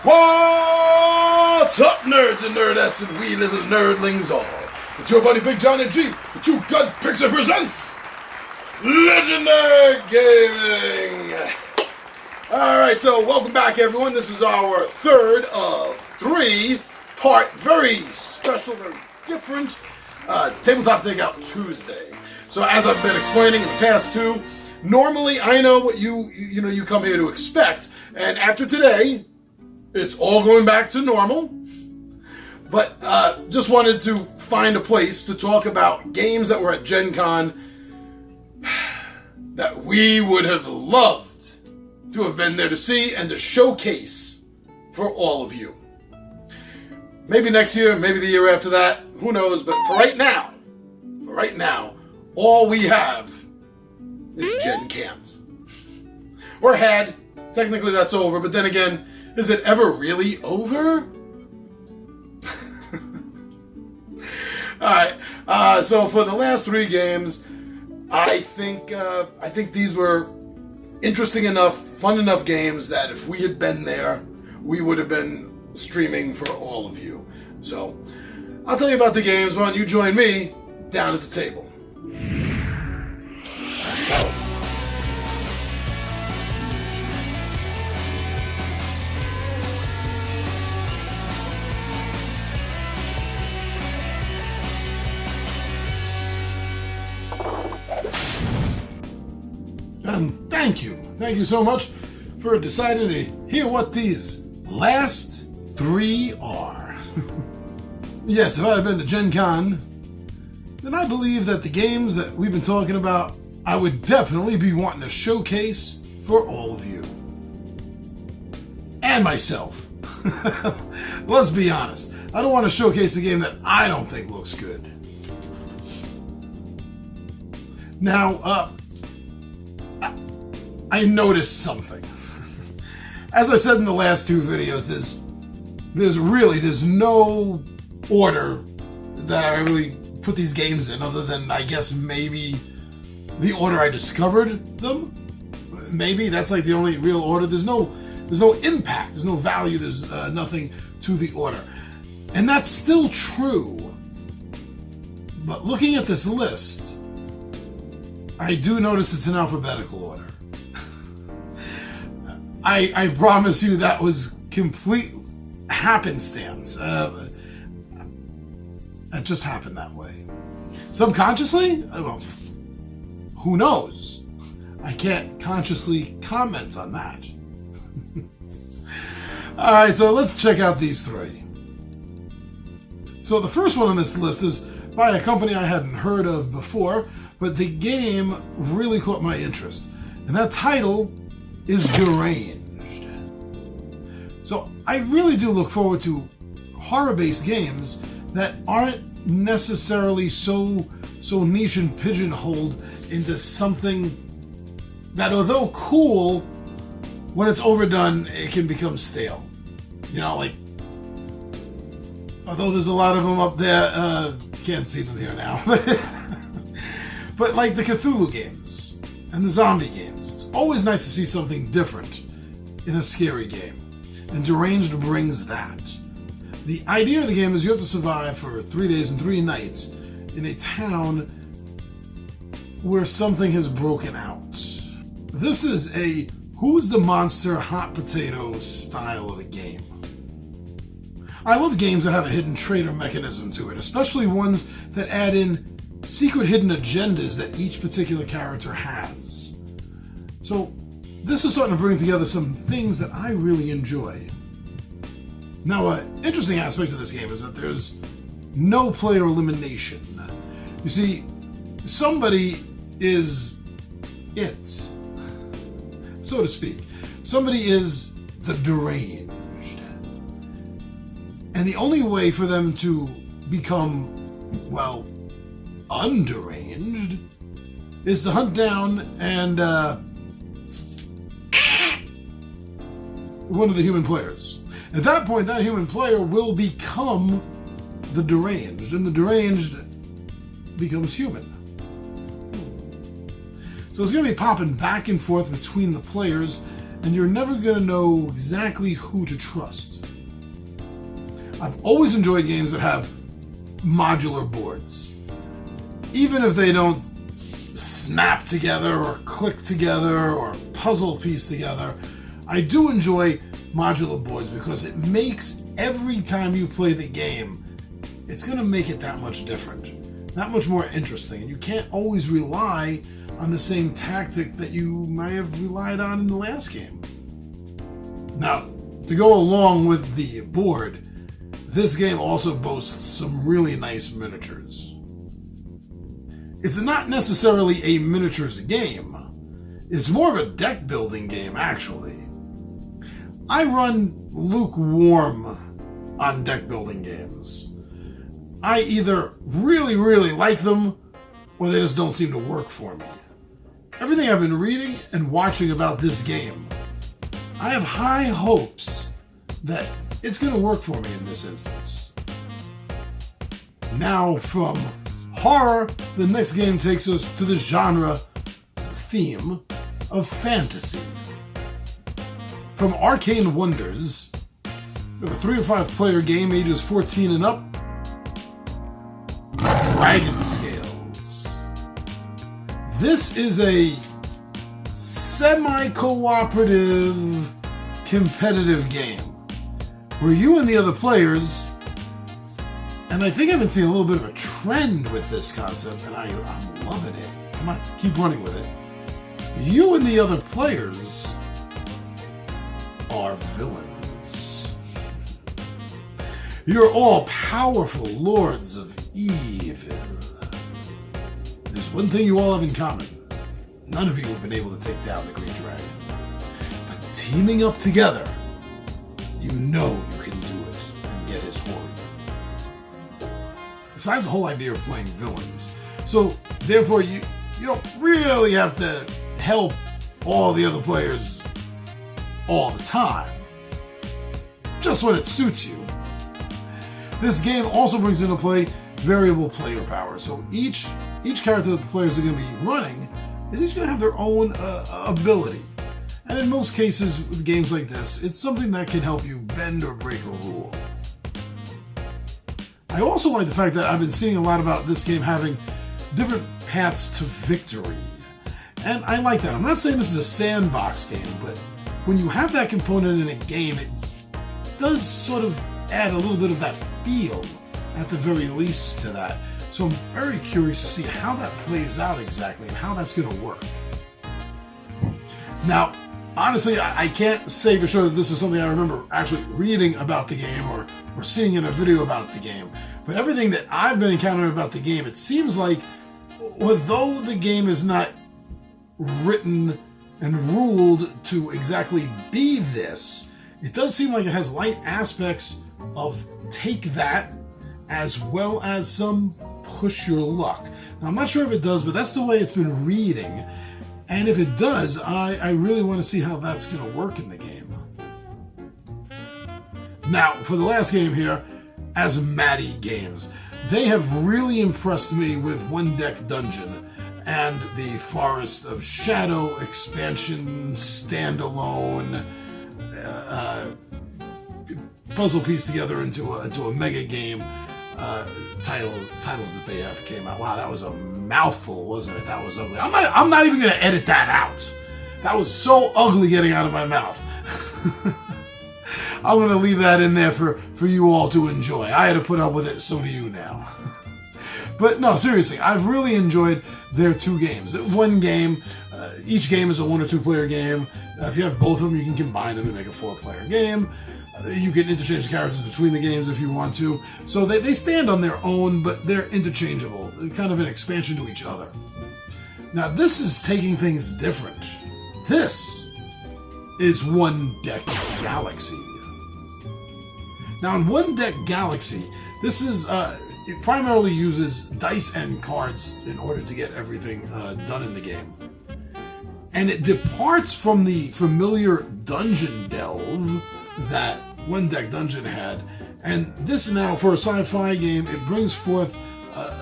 What's up, nerds and nerdettes and wee little nerdlings all? It's your buddy Big John and G, the Two Gun Pixie presents Legendary Gaming. Alright, so welcome back everyone. This is our third of 3-part, very special, very different Tabletop Takeout Tuesday. So as I've been explaining in the past two, normally I know what you come here to expect, and after today, it's all going back to normal. But just wanted to find a place to talk about games that were at Gen Con that we would have loved to have been there to see and to showcase for all of you. Maybe next year, maybe the year after that, who knows, but for right now, all we have is Gen Cans. Or had. Technically that's over, but then again, is it ever really over? Alright, so for the last 3 games, I think these were interesting enough, fun enough games that if we had been there, we would have been streaming for all of you. So, I'll tell you about the games. Why don't you join me down at the table? And thank you so much for deciding to hear what these last 3 are. Yes, if I had been to Gen Con, then I believe that the games that we've been talking about, I would definitely be wanting to showcase for all of you. And myself. Let's be honest, I don't want to showcase a game that I don't think looks good. Now, I noticed something. As I said in the last 2 videos, there's no order that I really put these games in, other than I guess maybe the order I discovered them. Maybe that's like the only real order. There's no impact, there's no value, there's nothing to the order. And that's still true. But looking at this list, I do notice it's in alphabetical order. I promise you that was complete happenstance. It just happened that way. Subconsciously? Well, who knows? I can't consciously comment on that. Alright, so let's check out these 3. So the first one on this list is by a company I hadn't heard of before, but the game really caught my interest. And that title is Deranged. So I really do look forward to horror-based games that aren't necessarily so niche and pigeonholed into something that, although cool, when it's overdone, it can become stale. You know, like, although there's a lot of them up there, can't see them here now. But like the Cthulhu games and the zombie games, it's always nice to see something different in a scary game. And Deranged brings that. The idea of the game is you have to survive for 3 days and 3 nights in a town where something has broken out. This is a who's the monster hot potato style of a game. I love games that have a hidden traitor mechanism to it, especially ones that add in secret hidden agendas that each particular character has. So this is starting to bring together some things that I really enjoy. Now, an interesting aspect of this game is that there's no player elimination. You see, somebody is it, so to speak. Somebody is the deranged. And the only way for them to become, well, underanged is to hunt down and one of the human players. At that point, that human player will become the deranged, and the deranged becomes human. So it's going to be popping back and forth between the players and you're never going to know exactly who to trust. I've always enjoyed games that have modular boards. Even if they don't snap together or click together or puzzle piece together, I do enjoy modular boards because it makes every time you play the game, it's going to make it that much different, that much more interesting. And you can't always rely on the same tactic that you might have relied on in the last game. Now, to go along with the board, this game also boasts some really nice miniatures. It's not necessarily a miniatures game. It's more of a deck building game, actually. I run lukewarm on deck building games. I either really, really like them, or they just don't seem to work for me. Everything I've been reading and watching about this game, I have high hopes that it's going to work for me in this instance. Now, from horror, the next game takes us to the genre theme of fantasy. From Arcane Wonders, we have a 3 to 5 player game, ages 14 and up, Dragon Scales. This is a semi-cooperative, competitive game where you and the other players, and I think I've been seeing a little bit of a trend with this concept, and I'm loving it. Come on, keep running with it. You and the other players are villains. You're all powerful lords of evil. There's one thing you all have in common. None of you have been able to take down the Green Dragon. But teaming up together, you know you can do it and get his hoard. Besides the whole idea of playing villains, so therefore you don't really have to help all the other players all the time, just when it suits you. This game also brings into play variable player power. So each character that the players are going to be running is each going to have their own ability. And in most cases with games like this, it's something that can help you bend or break a rule. I also like the fact that I've been seeing a lot about this game having different paths to victory. And I like that. I'm not saying this is a sandbox game, but when you have that component in a game, it does sort of add a little bit of that feel, at the very least, to that. So I'm very curious to see how that plays out exactly and how that's going to work. Now, honestly, I can't say for sure that this is something I remember actually reading about the game or seeing in a video about the game. But everything that I've been encountering about the game, it seems like, although the game is not written and ruled to exactly be this, it does seem like it has light aspects of take that as well as some push your luck. Now, I'm not sure if it does, but that's the way it's been reading. And if it does, I really want to see how that's going to work in the game. Now, for the last game here, Asmati Games. They have really impressed me with One Deck Dungeon and the Forest of Shadow expansion standalone puzzle piece together into a mega game titles that they have came out. Wow, that was a mouthful, wasn't it? That was ugly. I'm not even going to edit that out. That was so ugly getting out of my mouth. I'm going to leave that in there for you all to enjoy. I had to put up with it, so do you now. But no, seriously, I've really enjoyed their 2 games. One game, each game is a 1 or 2 player game. If you have both of them, you can combine them and make a 4-player game. You can interchange the characters between the games if you want to. So they stand on their own, but they're interchangeable. They're kind of an expansion to each other. Now, this is taking things different. This is One Deck Galaxy. Now, in One Deck Galaxy, this is it primarily uses dice and cards in order to get everything done in the game. And it departs from the familiar dungeon delve that One Deck Dungeon had. And this now, for a sci-fi game, it brings forth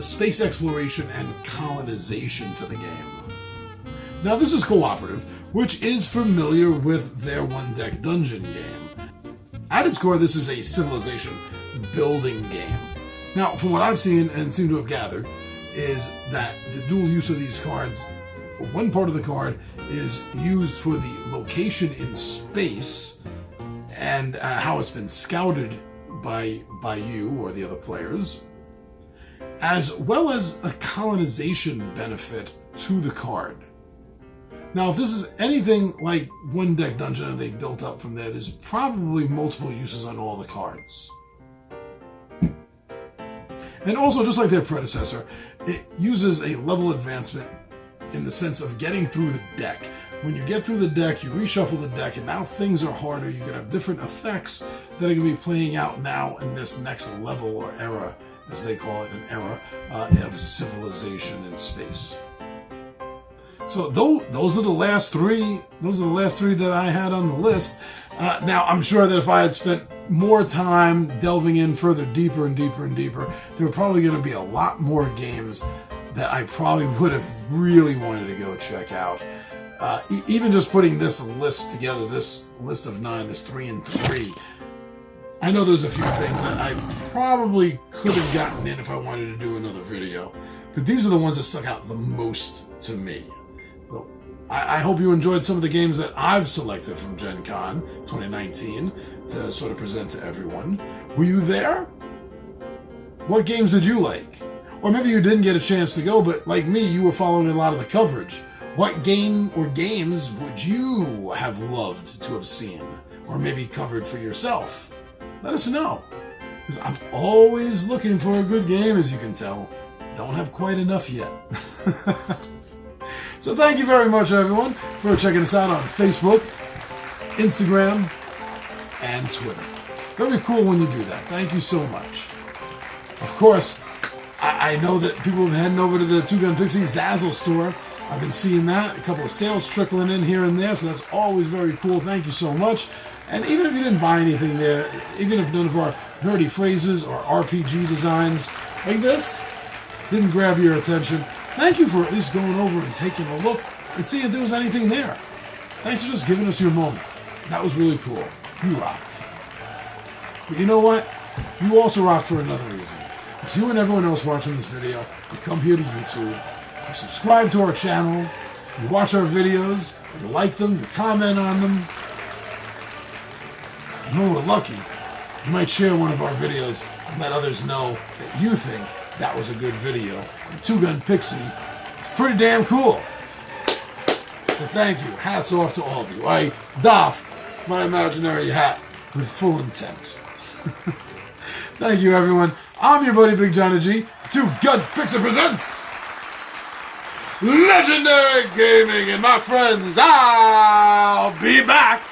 space exploration and colonization to the game. Now, this is cooperative, which is familiar with their one-deck dungeon game. At its core, this is a civilization building game. Now, from what I've seen and seem to have gathered, is that the dual use of these cards, one part of the card is used for the location in space and how it's been scouted by you or the other players, as well as a colonization benefit to the card. Now, if this is anything like one deck dungeon and they built up from there, there's probably multiple uses on all the cards. And also, just like their predecessor, it uses a level advancement in the sense of getting through the deck. When you get through the deck, you reshuffle the deck, and now things are harder. You can have different effects that are going to be playing out now in this next level or era, as they call it, an era of civilization in space. So those are the last three. Those are the last three that I had on the list. Now, I'm sure that if I had spent more time delving in further deeper and deeper and deeper, there were probably going to be a lot more games that I probably would have really wanted to go check out. Even just putting this list together, this list of 9, this 3 and 3, I know there's a few things that I probably could have gotten in if I wanted to do another video, but these are the ones that stuck out the most to me. So I hope you enjoyed some of the games that I've selected from Gen Con 2019 to sort of present to everyone. Were you there? What games did you like? Or maybe you didn't get a chance to go, but like me, you were following a lot of the coverage. What game or games would you have loved to have seen? Or maybe covered for yourself? Let us know. Because I'm always looking for a good game, as you can tell. Don't have quite enough yet. So thank you very much, everyone, for checking us out on Facebook, Instagram, and Twitter. Very cool when you do that. Thank you so much. Of course, I know that people have been heading over to the Two Gun Pixie Zazzle store. I've been seeing that. A couple of sales trickling in here and there, so that's always very cool. Thank you so much. And even if you didn't buy anything there, even if none of our nerdy phrases or RPG designs like this didn't grab your attention, thank you for at least going over and taking a look and seeing if there was anything there. Thanks for just giving us your moment. That was really cool. You rock. But you know what? You also rock for another reason. Because you and everyone else watching this video, you come here to YouTube, you subscribe to our channel, you watch our videos, you like them, you comment on them. And when we're lucky, you might share one of our videos and let others know that you think that was a good video. And Two Gun Pixie, it's pretty damn cool. So thank you. Hats off to all of you. I doff my imaginary hat with full intent. Thank you, everyone. I'm your buddy Big Johnny G. Two Gun Pixie presents Legendary Gaming, and my friends, I'll be back.